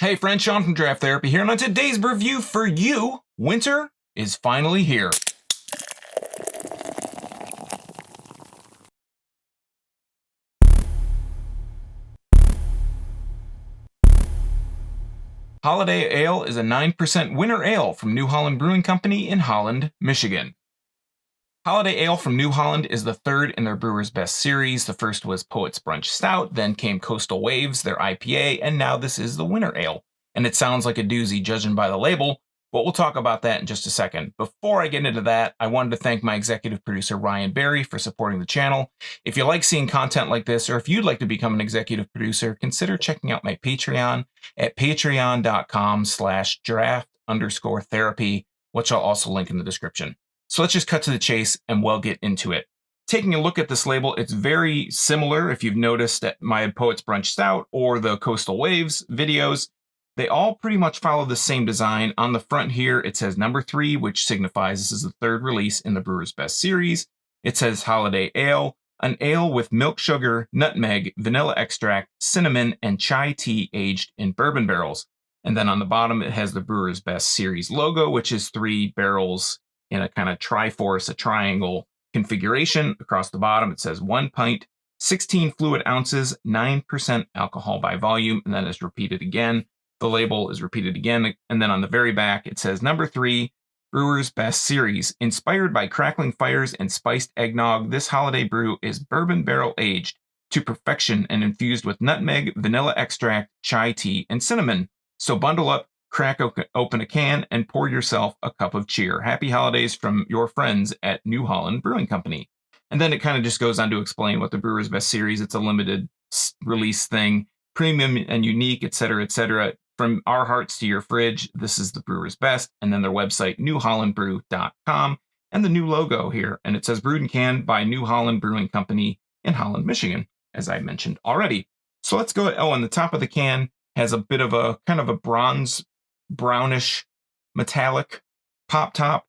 Hey friends, Sean from Draft Therapy here, and on today's review for you, winter is finally here. Holiday Ale is a 9% winter ale from New Holland Brewing Company in Holland, Michigan. Holiday Ale from New Holland is the third in their Brewer's Best series. The first was Poet's Brunch Stout, then came Coastal Waves, their IPA, and now this is the Winter Ale. And it sounds like a doozy judging by the label, but we'll talk about that in just a second. Before I get into that, I wanted to thank my executive producer, Ryan Berry, for supporting the channel. If you like seeing content like this, or if you'd like to become an executive producer, consider checking out my Patreon at patreon.com/draft_therapy, which I'll also link in the description. So let's just cut to the chase and we'll get into it. Taking a look at this label, it's very similar if you've noticed at my Poet's Brunch Stout or the Coastal Waves videos. They all pretty much follow the same design. On the front here, it says number 3, which signifies this is the third release in the Brewer's Best series. It says Holiday Ale, an ale with milk sugar, nutmeg, vanilla extract, cinnamon, and chai tea aged in bourbon barrels. And then on the bottom, it has the Brewer's Best series logo, which is 3 barrels in a kind of triforce, a triangle configuration. Across the bottom, it says 1 pint, 16 fluid ounces, 9% alcohol by volume, and then it's repeated again. The label is repeated again, and then on the very back, it says number 3, Brewer's Best Series. Inspired by crackling fires and spiced eggnog, this holiday brew is bourbon barrel aged to perfection and infused with nutmeg, vanilla extract, chai tea, and cinnamon. So bundle up, crack open a can, and pour yourself a cup of cheer. Happy holidays from your friends at New Holland Brewing Company. And then it kind of just goes on to explain what the Brewer's Best series, it's a limited release thing, premium and unique, etc., etc. From our hearts to your fridge, this is the Brewer's Best. And then their website, newhollandbrew.com, and the new logo here. And it says brewed and canned by New Holland Brewing Company in Holland, Michigan, as I mentioned already. So let's go. Oh, and the top of the can has a bit of a kind of a bronze brownish metallic pop top.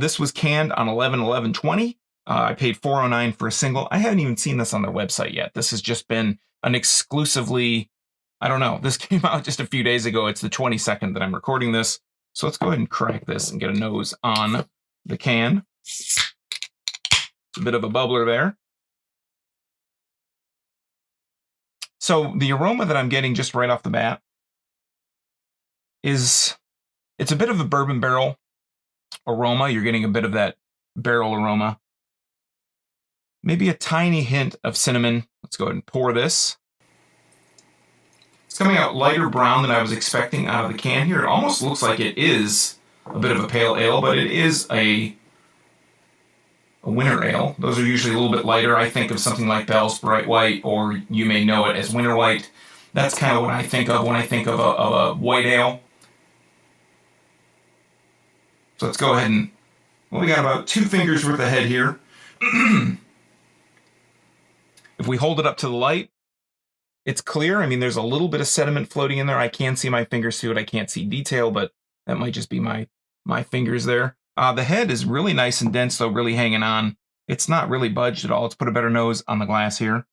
This was canned on 11/11/20. I paid $4.09 for a single. I haven't even seen this on their website yet. This has just been an exclusively, I don't know, this came out just a few days ago. It's the 22nd that I'm recording this. So let's go ahead and crack this and get a nose on the can. It's a bit of a bubbler there. So the aroma that I'm getting just right off the bat is, it's a bit of a bourbon barrel aroma. You're getting a bit of that barrel aroma. Maybe a tiny hint of cinnamon. Let's go ahead and pour this. It's coming out lighter brown than I was expecting out of the can here. It almost looks like it is a bit of a pale ale, but it is a winter ale. Those are usually a little bit lighter. I think of something like Bell's Bright White, or you may know it as Winter White. That's kind of what I think of when I think of a white ale. So let's go ahead and, well, we got about 2 fingers worth of head here. If we hold it up to the light, it's clear. I mean, there's a little bit of sediment floating in there. I can see my fingers through it. I can't see detail, but that might just be my fingers there. The head is really nice and dense, though, really hanging on. It's not really budged at all. Let's put a better nose on the glass here.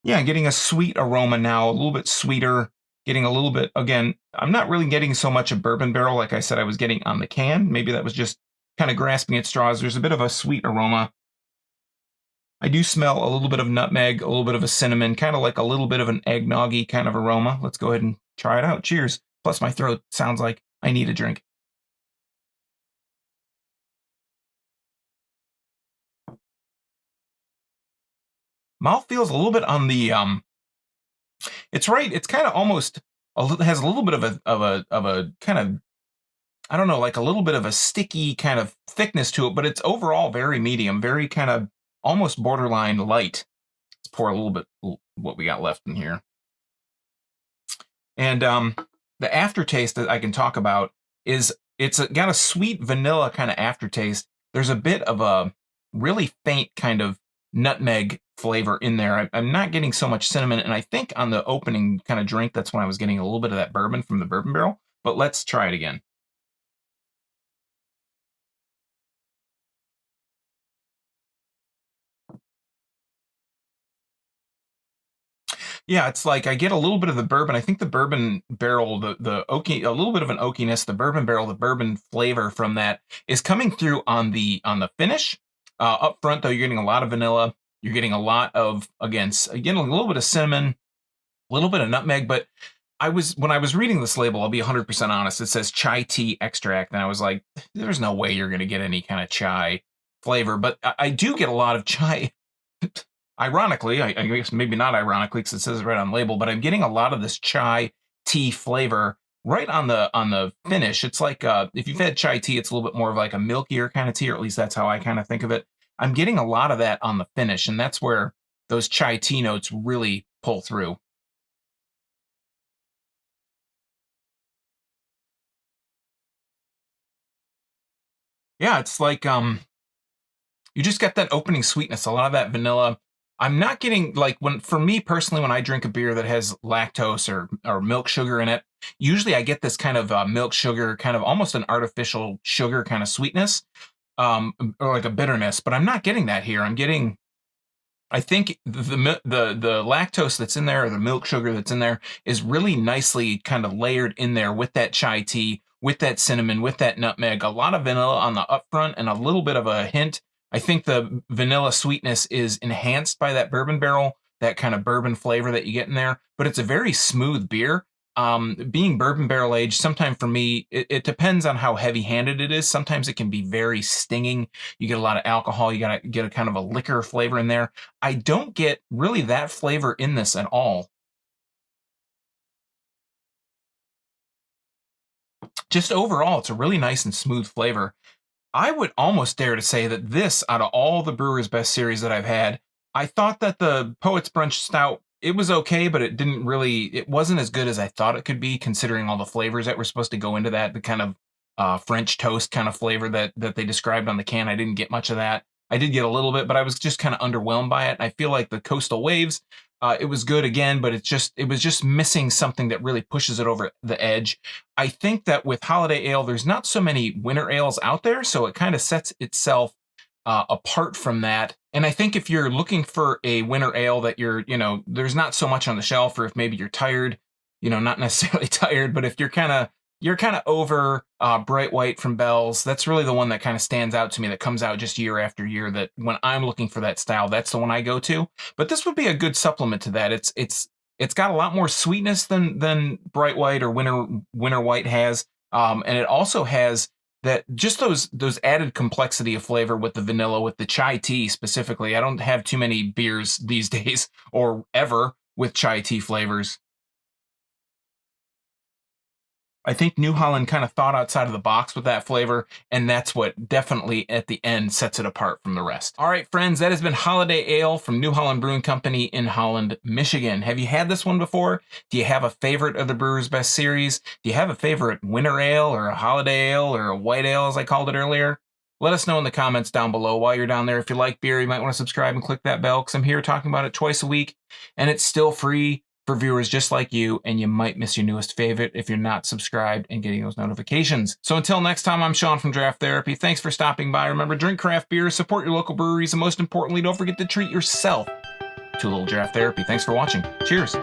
Yeah, getting a sweet aroma now, a little bit sweeter, getting a little bit, again, I'm not really getting so much a bourbon barrel like I said I was getting on the can. Maybe that was just kind of grasping at straws. There's a bit of a sweet aroma. I do smell a little bit of nutmeg, a little bit of a cinnamon, kind of like a little bit of an eggnoggy kind of aroma. Let's go ahead and try it out. Cheers. Plus my throat sounds like I need a drink. Mouth feels a little bit on the, it's right. It's kind of almost, has a little bit of a kind of, I don't know, like a little bit of a sticky kind of thickness to it, but it's overall very medium, very kind of almost borderline light. Let's pour a little bit what we got left in here. And the aftertaste that I can talk about is it's got a sweet vanilla kind of aftertaste. There's a bit of a really faint kind of nutmeg flavor in there. I'm not getting so much cinnamon, and I think on the opening kind of drink, that's when I was getting a little bit of that bourbon from the bourbon barrel. But let's try it again. Yeah, it's like I get a little bit of the bourbon. I think the bourbon barrel, the oaky, a little bit of an oakiness, the bourbon barrel, the bourbon flavor from that is coming through on the finish. Up front though, you're getting a lot of vanilla. You're getting a lot of again a little bit of cinnamon, a little bit of nutmeg. But when I was reading this label, I'll be 100% honest. It says chai tea extract, and I was like, there's no way you're going to get any kind of chai flavor. But I do get a lot of chai. Ironically, I guess maybe not ironically because it says it right on the label, but I'm getting a lot of this chai tea flavor right on the finish. It's like if you've had chai tea, it's a little bit more of like a milkier kind of tea, or at least that's how I kind of think of it. I'm getting a lot of that on the finish, and that's where those chai tea notes really pull through. Yeah, it's like you just get that opening sweetness, a lot of that vanilla. I'm not getting like when for me personally, when I drink a beer that has lactose or milk sugar in it, usually I get this kind of milk sugar, kind of almost an artificial sugar kind of sweetness, or like a bitterness. But I'm not getting that here. I'm getting I think the lactose that's in there, or the milk sugar that's in there, is really nicely kind of layered in there with that chai tea, with that cinnamon, with that nutmeg. A lot of vanilla on the upfront, and a little bit of a hint. I think the vanilla sweetness is enhanced by that bourbon barrel, that kind of bourbon flavor that you get in there. But it's a very smooth beer. Being bourbon barrel aged, sometimes for me, it depends on how heavy handed it is. Sometimes it can be very stinging. You get a lot of alcohol. You got to get a kind of a liquor flavor in there. I don't get really that flavor in this at all. Just overall, it's a really nice and smooth flavor. I would almost dare to say that this, out of all the Brewer's Best series that I've had, I thought that the Poet's Brunch Stout, it was okay, but it wasn't as good as I thought it could be, considering all the flavors that were supposed to go into that, the kind of French toast kind of flavor that they described on the can. I didn't get much of that. I did get a little bit, but I was just kind of underwhelmed by it. I feel like the Coastal Waves, it was good again, but it was just missing something that really pushes it over the edge. I think that with Holiday Ale, there's not so many winter ales out there, so it kind of sets itself apart from that. And I think if you're looking for a winter ale that there's not so much on the shelf, or if maybe you're tired, not necessarily tired, but if you're kind of over Bright White from Bell's, that's really the one that kind of stands out to me, that comes out just year after year, that when I'm looking for that style, that's the one I go to. But this would be a good supplement to that. It's got a lot more sweetness than Bright White or Winter White has. And it also has that, just those added complexity of flavor with the vanilla, with the chai tea specifically. I don't have too many beers these days, or ever, with chai tea flavors. I think New Holland kind of thought outside of the box with that flavor, and that's what definitely at the end sets it apart from the rest. All right, friends, that has been Holiday Ale from New Holland Brewing Company in Holland, Michigan. Have you had this one before? Do you have a favorite of the Brewer's Best series? Do you have a favorite winter ale, or a holiday ale, or a white ale, as I called it earlier? Let us know in the comments down below. While you're down there, if you like beer, you might want to subscribe and click that bell, because I'm here talking about it twice a week, and it's still free for viewers just like you, and you might miss your newest favorite if you're not subscribed and getting those notifications. So until next time, I'm Sean from Draft Therapy. Thanks for stopping by. Remember, drink craft beer, support your local breweries, and most importantly, don't forget to treat yourself to a little draft therapy. Thanks for watching. Cheers.